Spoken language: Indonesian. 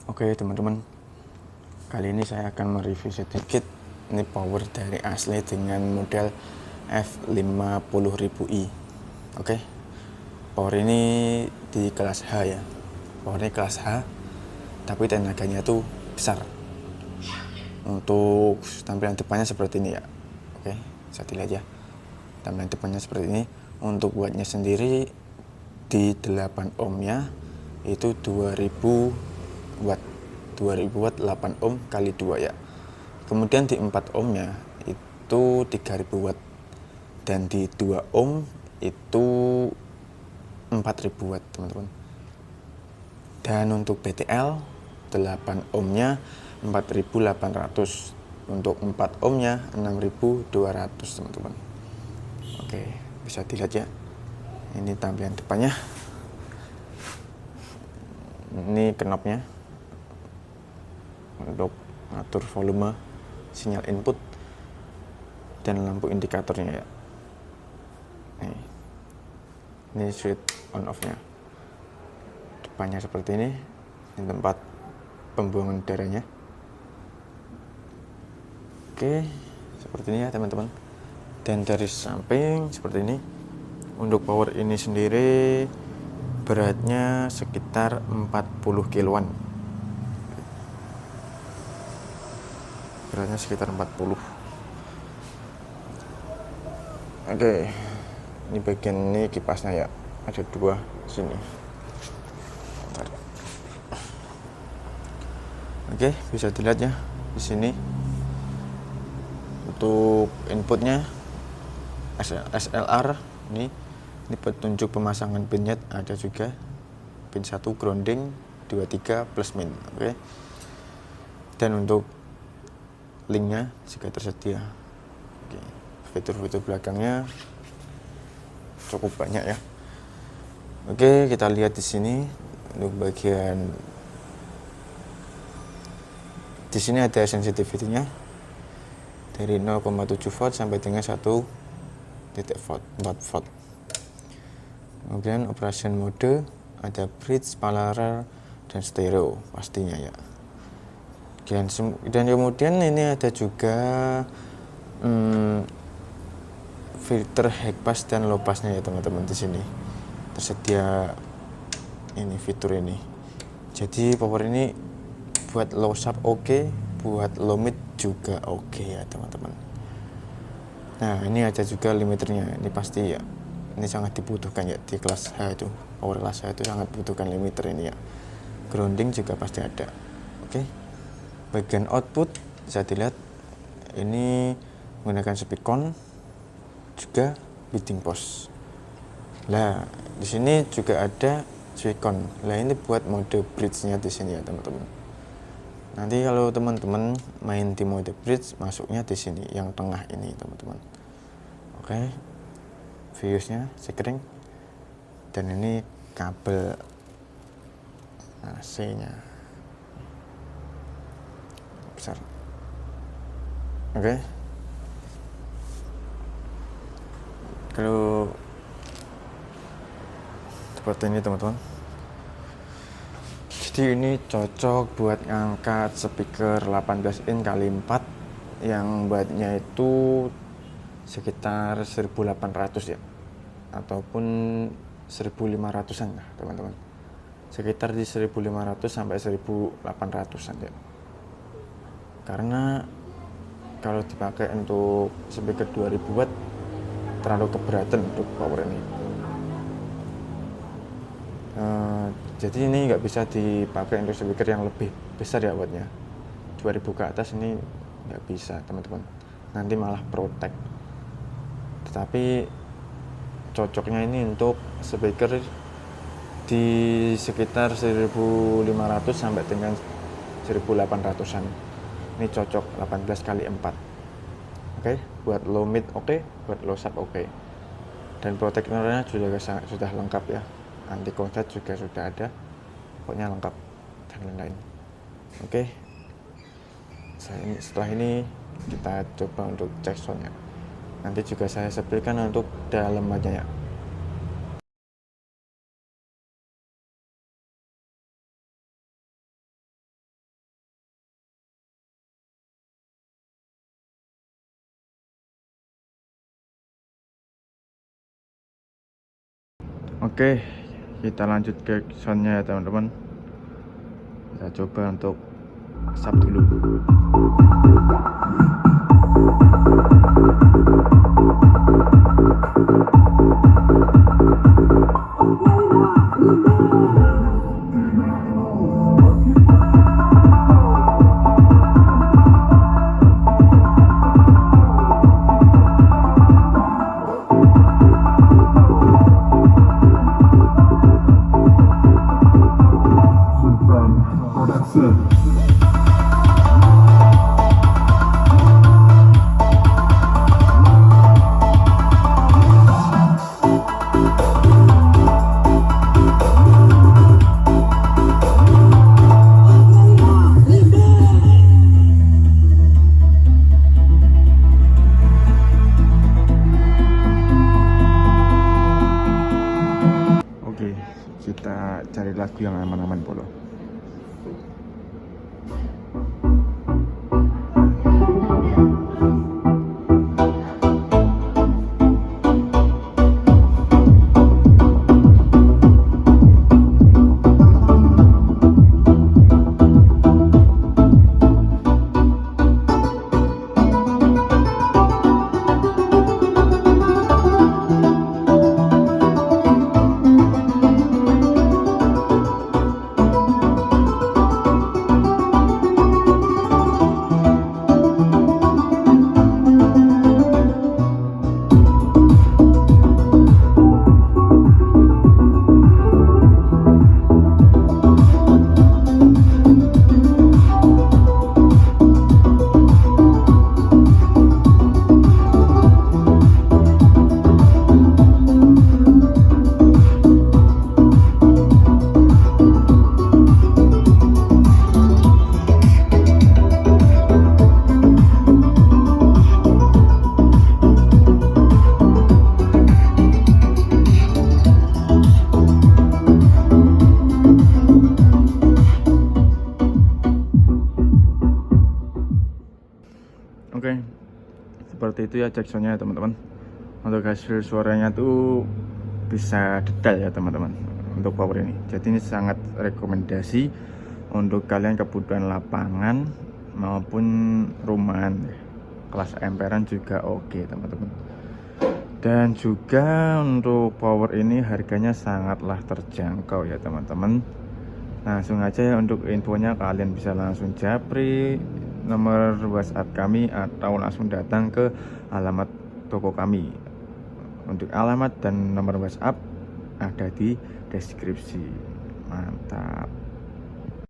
Oke teman-teman, kali ini saya akan mereview sedikit ini power dari asli dengan model F50.000i. Oke, power ini di kelas H ya, powernya kelas H, tapi tenaganya tuh besar. Untuk tampilan depannya seperti ini ya. Oke, bisa dilihat ya, tampilan depannya seperti ini. Untuk wattnya sendiri di 8 ohmnya itu 2000 watt 8 ohm kali 2 ya. Kemudian di 4 ohmnya itu 3000 watt, dan di 2 ohm itu 4000 watt teman-teman. Dan untuk BTL 8 ohmnya 4800, untuk 4 ohmnya 6200 teman-teman. Oke, bisa dilihat ya, ini tampilan depannya. Ini knopnya untuk ngatur volume sinyal input dan lampu indikatornya ya. Ini switch on off nya. Depannya seperti ini tempat pembuangan udaranya. Oke, seperti ini ya teman-teman. Dan dari samping seperti ini. Untuk power ini sendiri beratnya sekitar 40 kiloan. Beratnya sekitar 40. Oke, ini bagian ini kipasnya ya, ada 2 sini. Oke, bisa dilihat ya di sini. Untuk inputnya SLR, ini petunjuk pemasangan pinnya ada juga. Pin 1 grounding, 2, 3 plus min. Oke. Dan untuk linknya juga tersedia. Oke. Fitur-fitur belakangnya cukup banyak ya. Oke, kita lihat di sini untuk bagian di sini ada sensitivity-nya dari 0,7 volt sampai dengan 1 4 volt. Kemudian operation mode ada bridge, parallel, dan stereo pastinya ya. Dan kemudian ini ada juga filter high pass dan low passnya ya teman-teman. Di sini tersedia ini fitur ini. Jadi power ini buat low sub oke, buat low mid juga oke ya teman-teman. Nah, ini ada juga limiternya, ini pasti ya. Ini sangat dibutuhkan ya di kelas H itu. Power kelas H itu sangat butuhkan limiter ini ya. Grounding juga pasti ada. Oke. Bagian output bisa dilihat ini menggunakan speakon juga bidding post. Nah, di sini juga ada speakon. Nah, ini buat mode bridge-nya di sini ya teman-teman. Nanti kalau teman-teman main di mode bridge, masuknya di sini yang tengah ini teman-teman. Oke, fuse-nya sekring, dan ini kabel AC-nya besar. Oke, kalau seperti ini teman-teman. Jadi ini cocok buat ngangkat speaker 18 in kali 4 yang wattnya itu sekitar 1800 ya, ataupun 1500-an lah teman-teman. Sekitar di 1500 sampai 1800-an ya. Karena kalau dipakai untuk speaker 2000 watt terlalu keberatan untuk power ini. Jadi ini nggak bisa dipakai untuk speaker yang lebih besar ya wattnya. 2000 ke atas ini nggak bisa teman-teman. Nanti malah protek. Tetapi cocoknya ini untuk speaker di sekitar 1500 sampai dengan 1800-an. Ini cocok 18 kali 4. Oke, buat low mid oke, buat low sub oke. Dan protektornya sudah lengkap ya. Anti konslet juga sudah ada. Pokoknya lengkap dan lain-lain. Oke. Setelah ini kita coba untuk cek soundnya. Nanti juga saya setelkan untuk dalamannya ya. Oke, kita lanjut ke soundnya ya teman-teman. Kita coba untuk sub dulu. Oke, kita cari lagu yang aman-aman polo. Oke, seperti itu ya jacksonnya teman-teman. Untuk hasil suaranya tuh bisa detail ya teman-teman untuk power ini. Jadi ini sangat rekomendasi untuk kalian kebutuhan lapangan maupun rumahan. Kelas emperan juga oke teman-teman. Dan juga untuk power ini harganya sangatlah terjangkau ya teman-teman. Langsung aja ya, untuk infonya kalian bisa langsung japri nomor WhatsApp kami atau langsung datang ke alamat toko kami. Untuk alamat dan nomor WhatsApp ada di deskripsi. Mantap.